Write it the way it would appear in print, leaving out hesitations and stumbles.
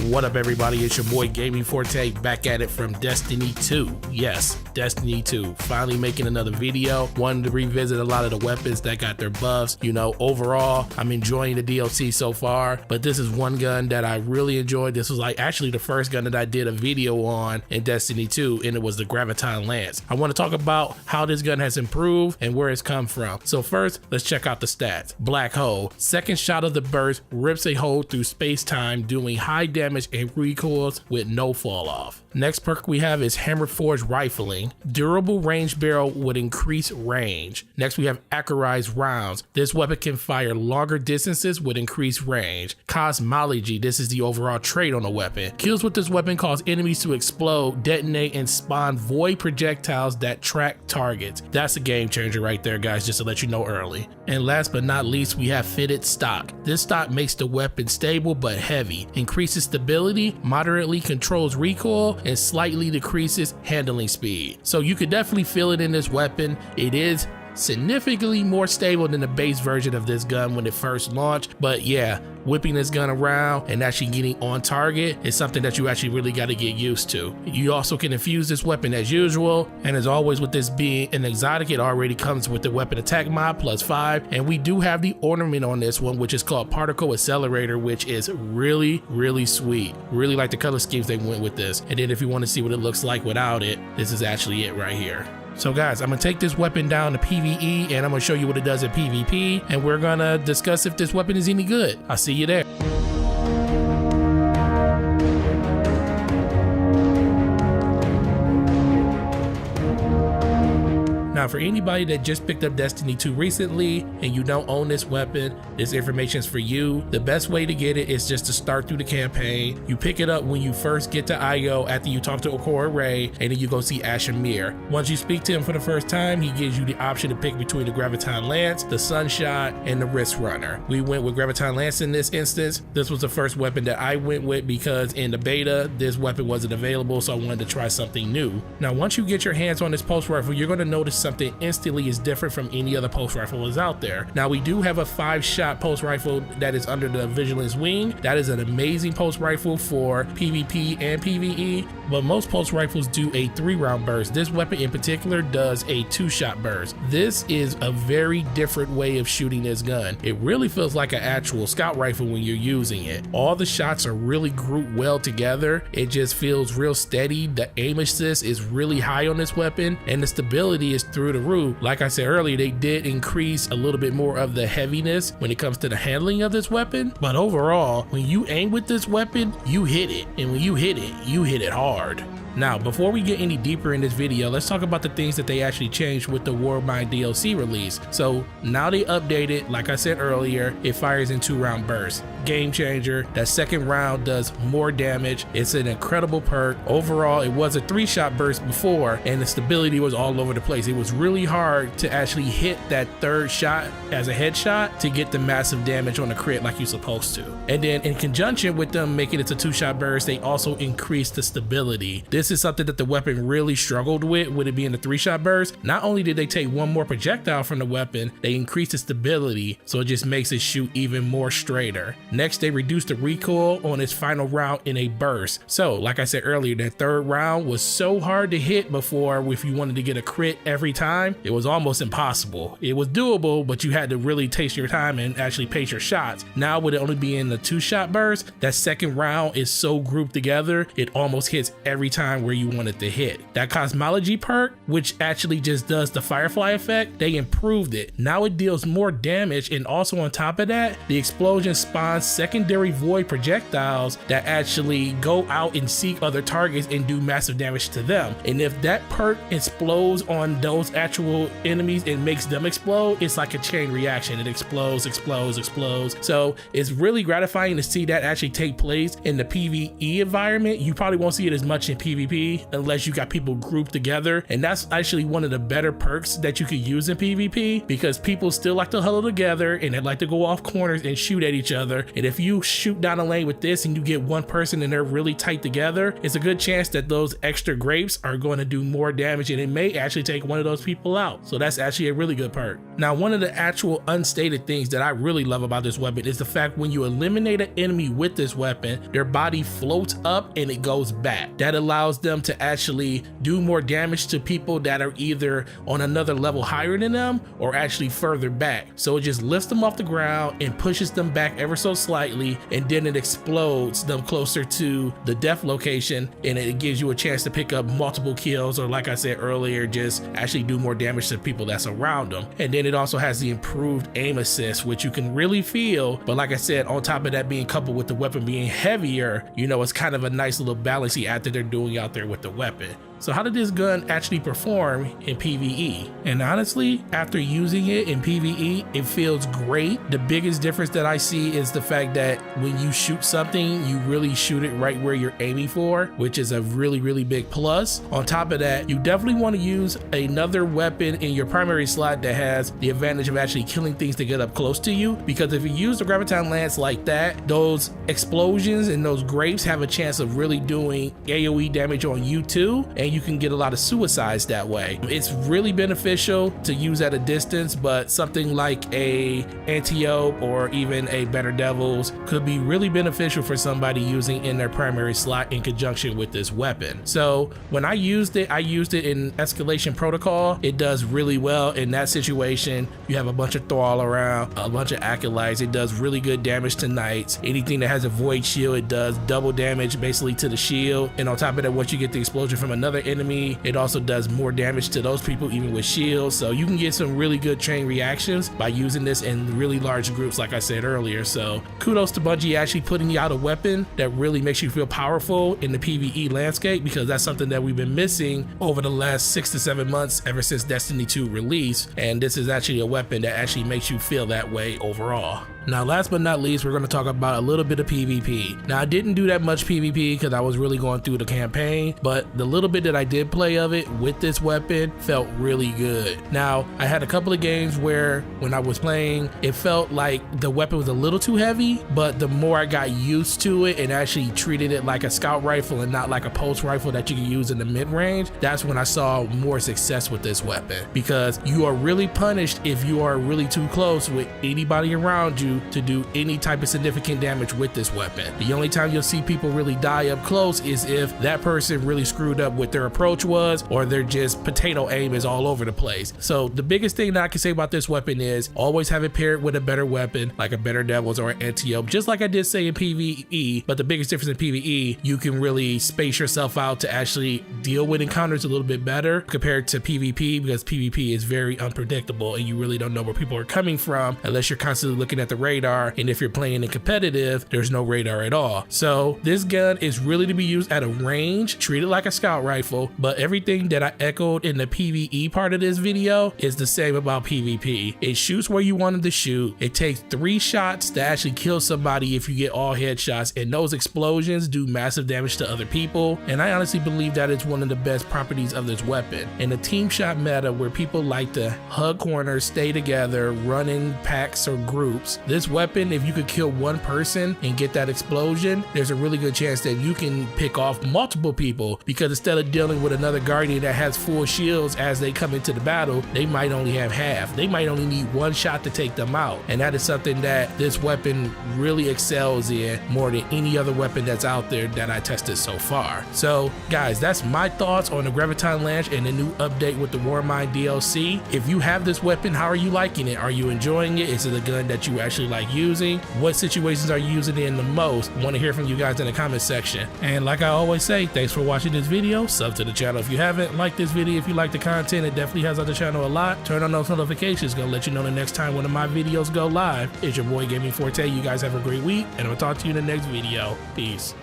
What up everybody, it's your boy Gaming Forte back at it from Destiny 2. Yes, Destiny 2, finally making another video. Wanted to revisit a lot of the weapons that got their buffs. You know, overall, I'm enjoying the DLC so far, but this is one gun that I really enjoyed. This was like actually the first gun that I did a video on in Destiny 2, and it was the Graviton Lance. I want to talk about how this gun has improved and where it's come from. So first, let's check out the stats. Black hole, second shot of the burst rips a hole through space-time, doing high damage and recoils with no fall off. Next perk we have is Hammer Forge Rifling. Durable range barrel with increased range. Next we have Accurized Rounds. This weapon can fire longer distances with increased range. Cosmology, this is the overall trait on the weapon. Kills with this weapon cause enemies to explode, detonate, and spawn void projectiles that track targets. That's a game changer right there, guys, just to let you know early. And last but not least, we have Fitted Stock. This stock makes the weapon stable but heavy, increases stability, moderately controls recoil, and slightly decreases handling speed. So you could definitely feel it in this weapon. It is significantly more stable than the base version of this gun when it first launched, but yeah, whipping this gun around and actually getting on target is something that you actually really got to get used to. You also can infuse this weapon as usual, and as always with this being an exotic, it already comes with the weapon attack mod +5, and we do have the ornament on this one, which is called Particle Accelerator, which is really sweet. Really like the color schemes they went with this. And then if you want to see what it looks like without it, this is actually it right here. So guys, I'm gonna take this weapon down to PvE and I'm gonna show you what it does in PvP, and we're gonna discuss if this weapon is any good. I'll see you there. Now, for anybody that just picked up Destiny 2 recently and you don't own this weapon, this information is for you. The best way to get it is just to start through the campaign. You pick it up when you first get to IO after you talk to a core array, and then you go see Ashamir. Once you speak to him for the first time, he gives you the option to pick between the Graviton Lance, the Sunshot, and the Wrist Runner. We went with Graviton Lance in this instance. This was the first weapon that I went with because in the beta, this weapon wasn't available, so I wanted to try something new. Now, once you get your hands on this pulse rifle, you're gonna notice something instantly is different from any other pulse rifle that's out there. Now, we do have a 5-shot pulse rifle that is under the Vigilance wing. That is an amazing pulse rifle for PvP and PvE, but most pulse rifles do a 3-round burst. This weapon in particular does a 2-shot burst. This is a very different way of shooting this gun. It really feels like an actual scout rifle when you're using it. All the shots are really grouped well together. It just feels real steady. The aim assist is really high on this weapon, and the stability is through the roof. Like I said earlier, they did increase a little bit more of the heaviness when it comes to the handling of this weapon, but overall, when you aim with this weapon, you hit it, and when you hit it hard. Now, before we get any deeper in this video, let's talk about the things that they actually changed with the Warmind DLC release. So now they updated, like I said earlier, it fires in 2-round bursts. Game changer. That second round does more damage. It's an incredible perk. Overall, it was a 3-shot burst before, and the stability was all over the place. It was really hard to actually hit that 3rd shot as a headshot to get the massive damage on the crit like you're supposed to. And then in conjunction with them making it a 2-shot burst, they also increased the stability. This is something that the weapon really struggled with it being a 3-shot burst. Not only did they take one more projectile from the weapon, they increased the stability, so it just makes it shoot even more straighter. Next, they reduced the recoil on its final round in a burst. So, like I said earlier, that 3rd round was so hard to hit before. If you wanted to get a crit every time, it was almost impossible. It was doable, but you had to really taste your time and actually pace your shots. Now, with it only being the 2-shot burst, that second round is so grouped together, it almost hits every time where you want it to hit. That Cosmology perk, which actually just does the Firefly effect, they improved it. Now it deals more damage, and also on top of that, the explosion spawns secondary void projectiles that actually go out and seek other targets and do massive damage to them. And if that perk explodes on those actual enemies and makes them explode, it's like a chain reaction. It explodes. So it's really gratifying to see that actually take place in the PvE environment. You probably won't see it as much in PvP PvP unless you got people grouped together. And that's actually one of the better perks that you could use in PvP, because people still like to huddle together and they like to go off corners and shoot at each other. And if you shoot down a lane with this and you get one person and they're really tight together, it's a good chance that those extra grapes are going to do more damage and it may actually take one of those people out. So that's actually a really good perk. Now, one of the actual unstated things that I really love about this weapon is the fact when you eliminate an enemy with this weapon, their body floats up and it goes back. That allows them to actually do more damage to people that are either on another level higher than them or actually further back. So it just lifts them off the ground and pushes them back ever so slightly, and then it explodes them closer to the death location, and it gives you a chance to pick up multiple kills, or like I said earlier, just actually do more damage to people that's around them. And then it also has the improved aim assist, which you can really feel, but like I said, on top of that being coupled with the weapon being heavier, you know, it's kind of a nice little balancing act that they're doing out there with the weapon. So how did this gun actually perform in PvE? And honestly, after using it in PvE, it feels great. The biggest difference that I see is the fact that when you shoot something, you really shoot it right where you're aiming for, which is a really big plus. On top of that, you definitely want to use another weapon in your primary slot that has the advantage of actually killing things to get up close to you, because if you use the Graviton Lance like that, those explosions and those grapes have a chance of really doing AoE damage on you too, and you can get a lot of suicides that way. It's really beneficial to use at a distance, but something like a Antelope or even a Better Devils could be really beneficial for somebody using in their primary slot in conjunction with this weapon. So when I used it in Escalation Protocol. It does really well in that situation. You have a bunch of thrall around, a bunch of acolytes. It does really good damage to knights. Anything that has a void shield, it does double damage basically to the shield. And on top of that, once you get the explosion from another enemy, it also does more damage to those people even with shields. So you can get some really good chain reactions by using this in really large groups, like I said earlier. So kudos to Bungie actually putting out a weapon that really makes you feel powerful in the PvE landscape, because that's something that we've been missing over the last 6 to 7 months ever since Destiny 2 release. And this is actually a weapon that actually makes you feel that way overall. Now, last but not least, we're going to talk about a little bit of PvP. Now, I didn't do that much PvP because I was really going through the campaign, but the little bit that I did play of it with this weapon felt really good. Now, I had a couple of games where when I was playing, it felt like the weapon was a little too heavy, but the more I got used to it and actually treated it like a scout rifle and not like a pulse rifle that you can use in the mid-range, that's when I saw more success with this weapon, because you are really punished if you are really too close with anybody around you to do any type of significant damage with this weapon. The only time you'll see people really die up close is if that person really screwed up what their approach was, or they're just potato aim is all over the place. So the biggest thing that I can say about this weapon is always have it paired with a better weapon like a Better Devils or an Antelope, just like I did say in PvE. But the biggest difference in PvE, you can really space yourself out to actually deal with encounters a little bit better compared to PvP, because PvP is very unpredictable and you really don't know where people are coming from unless you're constantly looking at the radar, and if you're playing in competitive, there's no radar at all. So this gun is really to be used at a range, treated like a scout rifle, but everything that I echoed in the PvE part of this video is the same about PvP. It shoots where you want it to shoot. It takes 3 shots to actually kill somebody if you get all headshots, and those explosions do massive damage to other people. And I honestly believe that it's one of the best properties of this weapon. In the team shot meta where people like to hug corners, stay together, run in packs or groups, this weapon, if you could kill one person and get that explosion, there's a really good chance that you can pick off multiple people, because instead of dealing with another guardian that has full shields as they come into the battle, they might only have half. They might only need 1 shot to take them out. And that is something that this weapon really excels in more than any other weapon that's out there that I tested so far. So guys, that's my thoughts on the Graviton Lance and the new update with the Warmind DLC. If you have this weapon, how are you liking it? Are you enjoying it? Is it a gun that you actually like using? What situations are you using it in the most? I want to hear from you guys in the comment section. And like I always say, thanks for watching this video. Sub to the channel if you haven't. Like this video if you like the content. It definitely helps out the channel a lot. Turn on those notifications, gonna let you know the next time one of my videos go live. It's your boy Gaming Forte. You guys have a great week, and I'll talk to you in the next video. Peace.